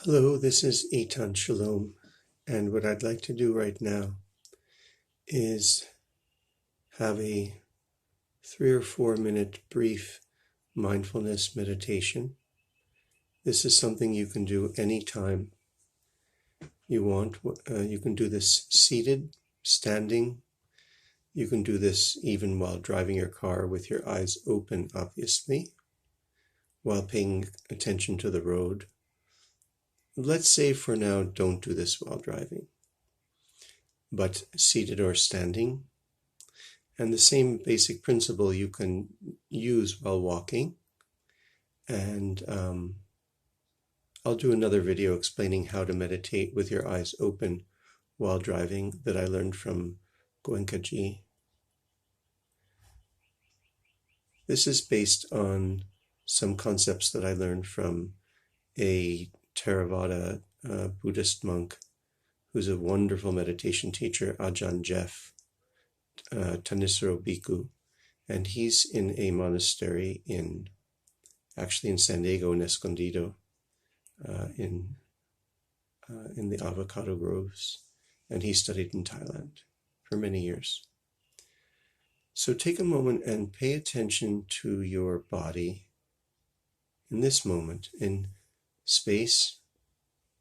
Hello, this is Eyton Shalom, and what I'd like to do right now is have a 3 or 4 minute brief mindfulness meditation. This is something you can do anytime you want. You can do this seated, standing. You can do this even while driving your car with your eyes open, obviously, while paying attention to the road. Let's say for now, don't do this while driving, but seated or standing. And the same basic principle you can use while walking. And I'll do another video explaining how to meditate with your eyes open while driving that I learned from Goenkaji. This is based on some concepts that I learned from a Theravada Buddhist monk who's a wonderful meditation teacher, Ajahn Jeff Tanisaro Bhikkhu. And he's in a monastery in San Diego, in Escondido, in the avocado groves, and he studied in Thailand for many years. So take a moment and pay attention to your body in this moment, in space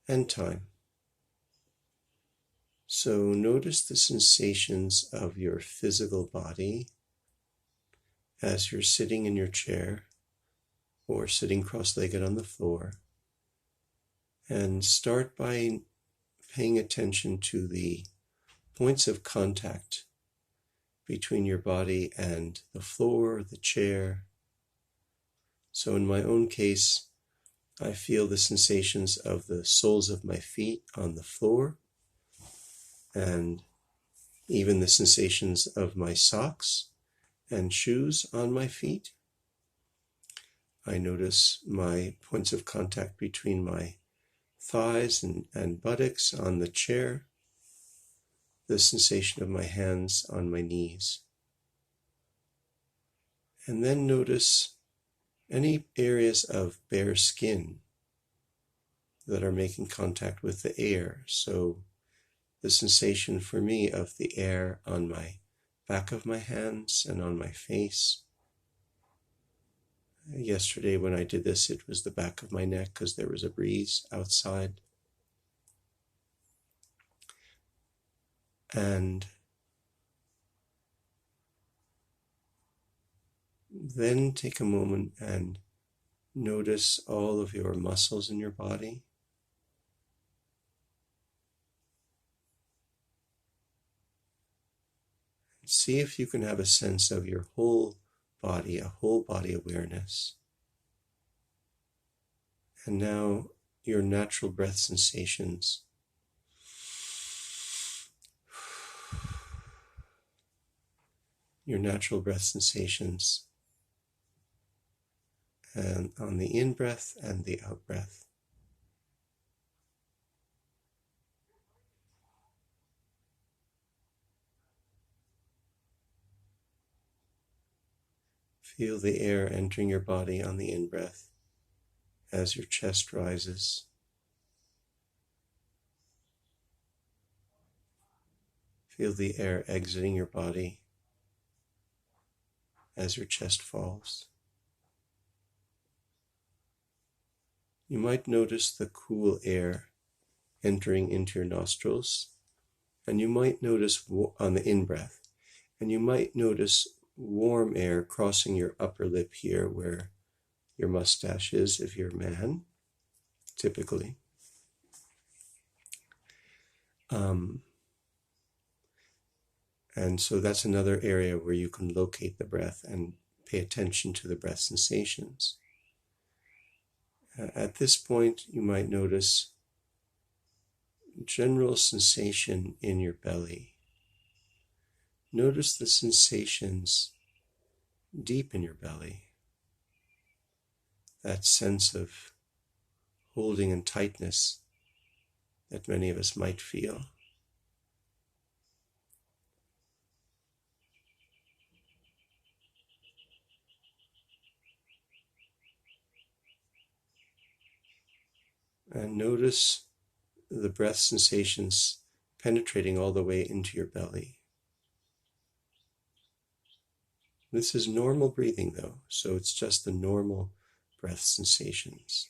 and time. So notice the sensations of your physical body as you're sitting in your chair or sitting cross-legged on the floor. And start by paying attention to the points of contact between your body and the floor, the chair. So in my own case, I feel the sensations of the soles of my feet on the floor, and even the sensations of my socks and shoes on my feet. I notice my points of contact between my thighs and buttocks on the chair, the sensation of my hands on my knees. And then notice any areas of bare skin that are making contact with the air. So the sensation for me of the air on my back of my hands and on my face. Yesterday when I did this, it was the back of my neck because there was a breeze outside. And then take a moment and notice all of your muscles in your body. See if you can have a sense of your whole body, a whole body awareness. And now your natural breath sensations. Your natural breath sensations, and on the in-breath and the out-breath. Feel the air entering your body on the in-breath as your chest rises. Feel the air exiting your body as your chest falls. You might notice the cool air entering into your nostrils, and you might notice on the in-breath, and you might notice warm air crossing your upper lip here where your mustache is if you're a man, typically. And so that's another area where you can locate the breath and pay attention to the breath sensations. At this point, you might notice general sensation in your belly. Notice the sensations deep in your belly. That sense of holding and tightness that many of us might feel. And notice the breath sensations penetrating all the way into your belly. This is normal breathing though, so it's just the normal breath sensations.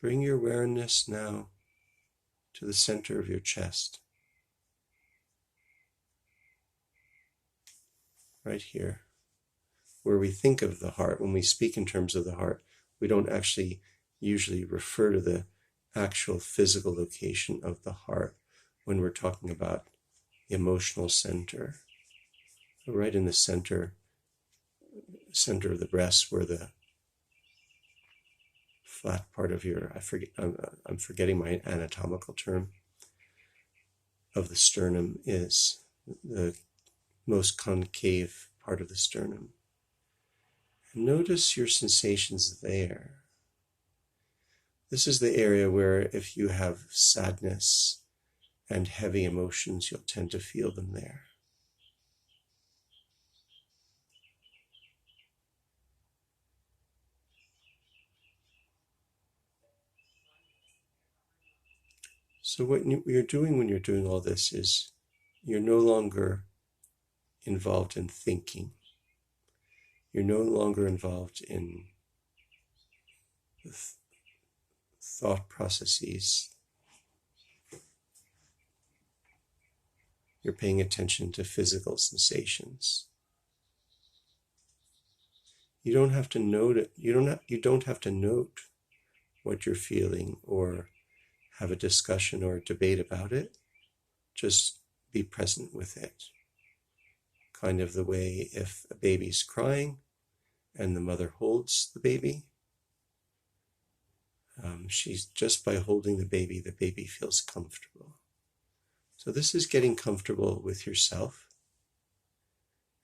Bring your awareness now to the center of your chest, right here, where we think of the heart. When we speak in terms of the heart, we don't actually usually refer to the actual physical location of the heart when we're talking about the emotional center. Right in the center of the breast, where the flat part of your, I'm forgetting my anatomical term, of the sternum is, the most concave part of the sternum. And notice your sensations there. This is the area where if you have sadness and heavy emotions, you'll tend to feel them there. So what you're doing when you're doing all this is you're no longer involved in thinking. You're no longer involved in thought processes. You're paying attention to physical sensations. You don't have to note it. You don't have to note what you're feeling or have a discussion or a debate about it. Just be present with it. Kind of the way if a baby's crying and the mother holds the baby, she's just by holding the baby feels comfortable. So this is getting comfortable with yourself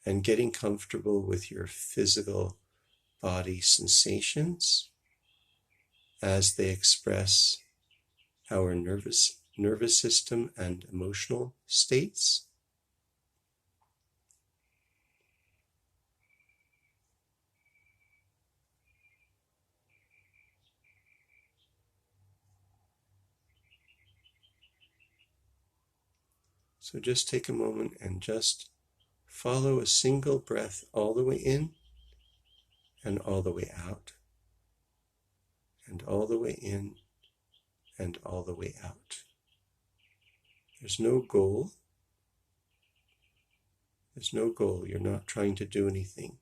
and getting comfortable with your physical body sensations as they express our nervous system and emotional states. So just take a moment and just follow a single breath all the way in and all the way out, and all the way in and all the way out. There's no goal. There's no goal. You're not trying to do anything.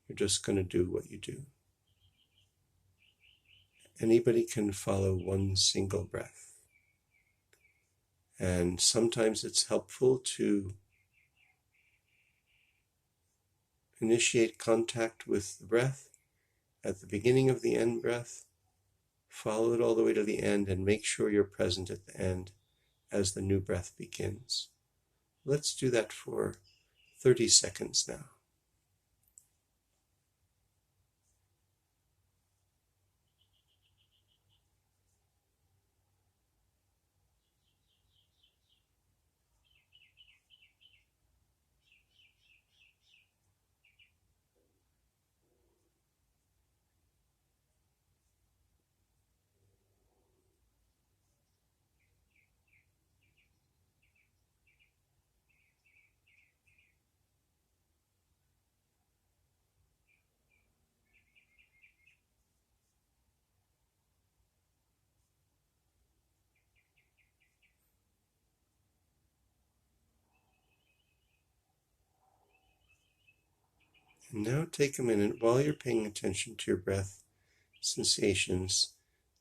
You're just going to do what you do. Anybody can follow one single breath. And sometimes it's helpful to initiate contact with the breath at the beginning of the end breath, follow it all the way to the end, and make sure you're present at the end as the new breath begins. Let's do that for 30 seconds now. And now take a minute while you're paying attention to your breath sensations.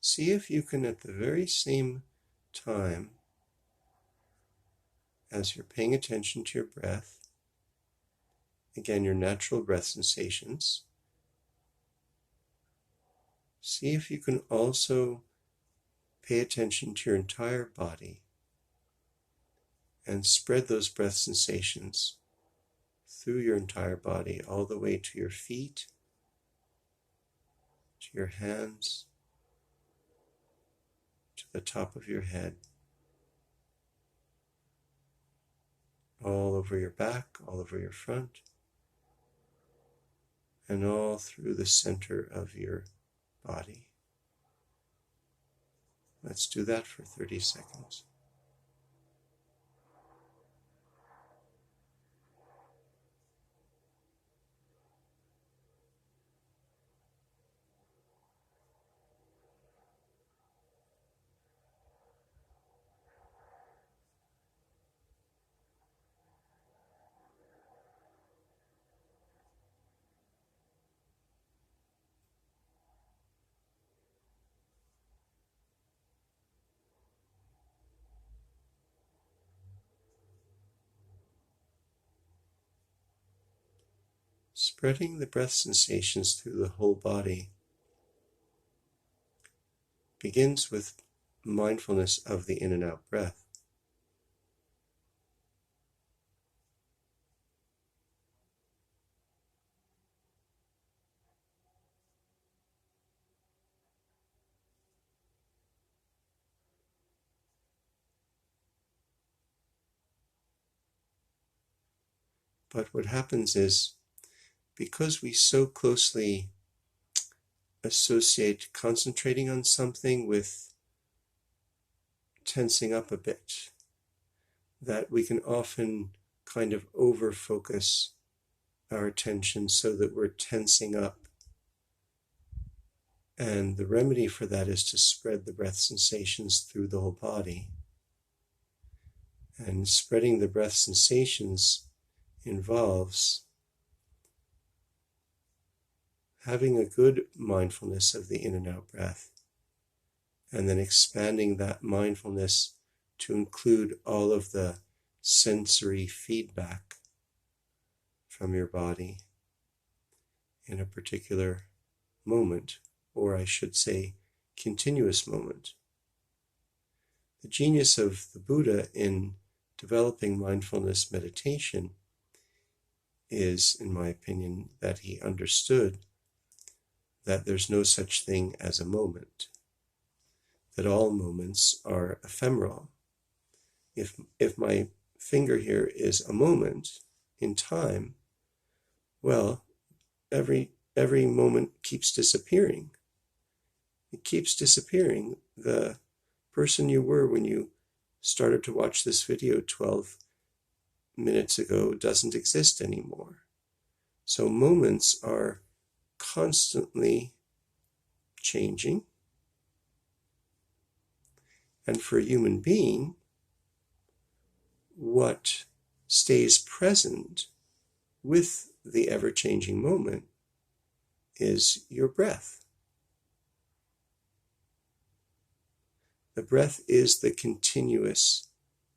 See if you can, at the very same time as you're paying attention to your breath, again, your natural breath sensations, see if you can also pay attention to your entire body and spread those breath sensations through your entire body, all the way to your feet, to your hands, to the top of your head, all over your back, all over your front, and all through the center of your body. Let's do that for 30 seconds. Spreading the breath sensations through the whole body begins with mindfulness of the in and out breath. But what happens is, because we so closely associate concentrating on something with tensing up a bit, that we can often kind of over-focus our attention so that we're tensing up. And the remedy for that is to spread the breath sensations through the whole body. And spreading the breath sensations involves having a good mindfulness of the in and out breath, and then expanding that mindfulness to include all of the sensory feedback from your body in a particular moment, or I should say, continuous moment. The genius of the Buddha in developing mindfulness meditation is, in my opinion, that he understood that there's no such thing as a moment, that all moments are ephemeral. If my finger here is a moment in time, well, every moment keeps disappearing. It keeps disappearing. The person you were when you started to watch this video 12 minutes ago doesn't exist anymore. So moments are constantly changing. And for a human being, what stays present with the ever-changing moment is your breath. The breath is the continuous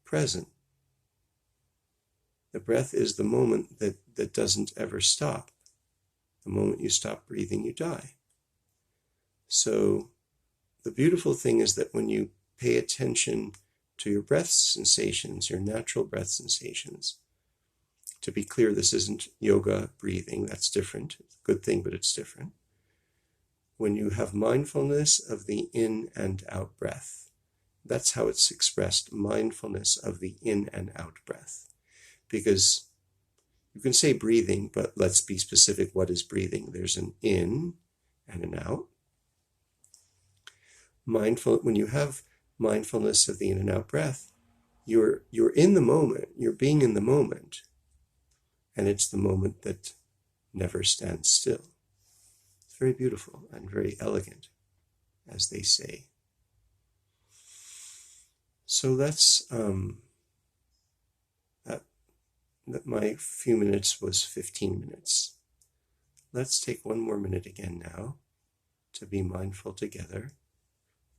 present. The breath is the moment that doesn't ever stop. The moment you stop breathing, you die. So the beautiful thing is that when you pay attention to your breath sensations, your natural breath sensations, to be clear, this isn't yoga breathing, that's different. It's a good thing, but it's different. When you have mindfulness of the in and out breath, that's how it's expressed, mindfulness of the in and out breath. Because you can say breathing, but let's be specific. What is breathing? There's an in and an out. When you have mindfulness of the in and out breath, you're in the moment, you're being in the moment, and it's the moment that never stands still. It's very beautiful and very elegant, as they say. So that's that my few minutes was 15 minutes. Let's take one more minute again now to be mindful together,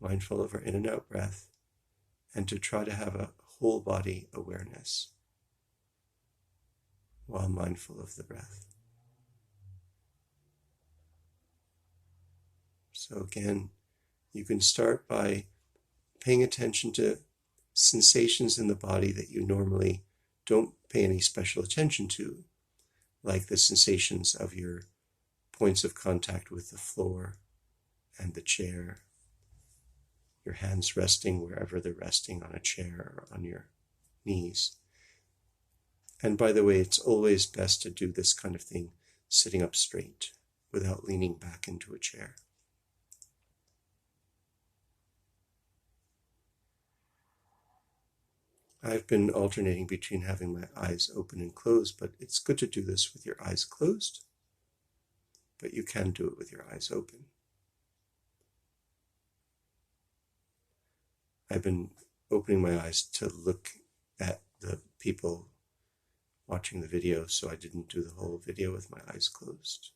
mindful of our in and out breath, and to try to have a whole body awareness while mindful of the breath. So again, you can start by paying attention to sensations in the body that you normally don't pay any special attention to, like the sensations of your points of contact with the floor and the chair, your hands resting wherever they're resting, on a chair or on your knees. And by the way, it's always best to do this kind of thing sitting up straight. without leaning back into a chair. I've been alternating between having my eyes open and closed, but it's good to do this with your eyes closed, but you can do it with your eyes open. I've been opening my eyes to look at the people watching the video, so I didn't do the whole video with my eyes closed.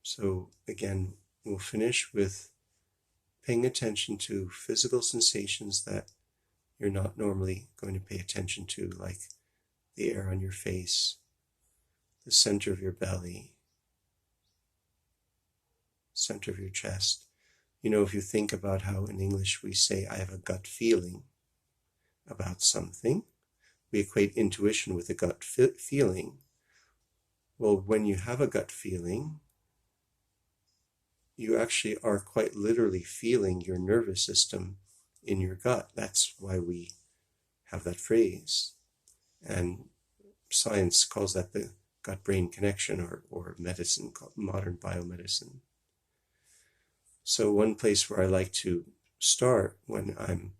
So again, we'll finish with paying attention to physical sensations that you're not normally going to pay attention to, like the air on your face, the center of your belly, center of your chest. You know, if you think about how in English we say, I have a gut feeling about something, we equate intuition with a gut feeling. Well, when you have a gut feeling, you actually are quite literally feeling your nervous system in your gut. That's why we have that phrase. And science calls that the gut-brain connection, or medicine, modern biomedicine. So one place where I like to start when I'm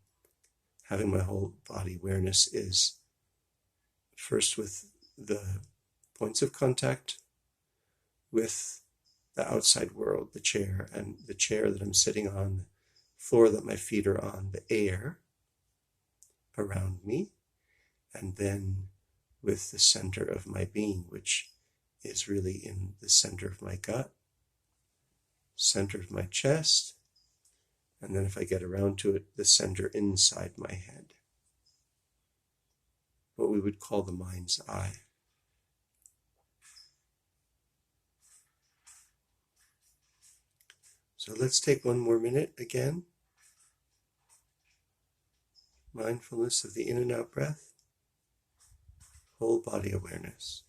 having my whole body awareness is first with the points of contact with the outside world, the chair, and the chair that I'm sitting on, the floor that my feet are on, the air around me, and then with the center of my being, which is really in the center of my gut, center of my chest, and then if I get around to it, the center inside my head, what we would call the mind's eye. So let's take one more minute again. Mindfulness of the in and out breath, whole body awareness.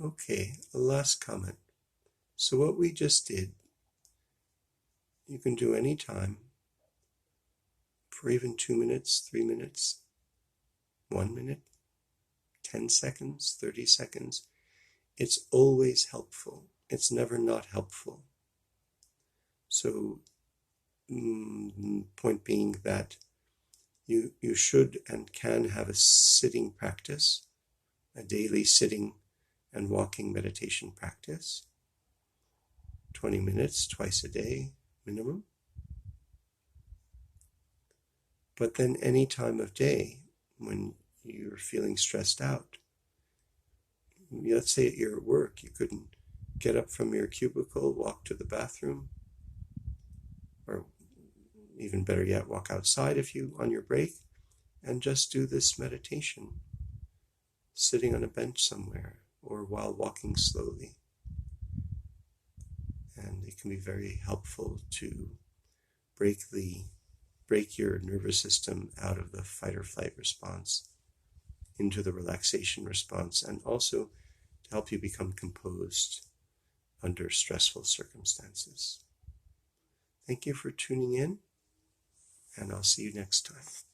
Okay, a last comment. So what we just did, you can do any time for even 2 minutes, 3 minutes, 1 minute, 10 seconds, 30 seconds. It's always helpful. It's never not helpful. So, point being that you should and can have a sitting practice, a daily sitting and walking meditation practice, 20 minutes twice a day minimum. But then any time of day when you're feeling stressed out, let's say you're at work, you couldn't get up from your cubicle, walk to the bathroom, or even better yet, walk outside if you on your break, and just do this meditation, sitting on a bench somewhere or while walking slowly. And it can be very helpful to break your nervous system out of the fight or flight response into the relaxation response, and also to help you become composed under stressful circumstances. Thank you for tuning in, and I'll see you next time.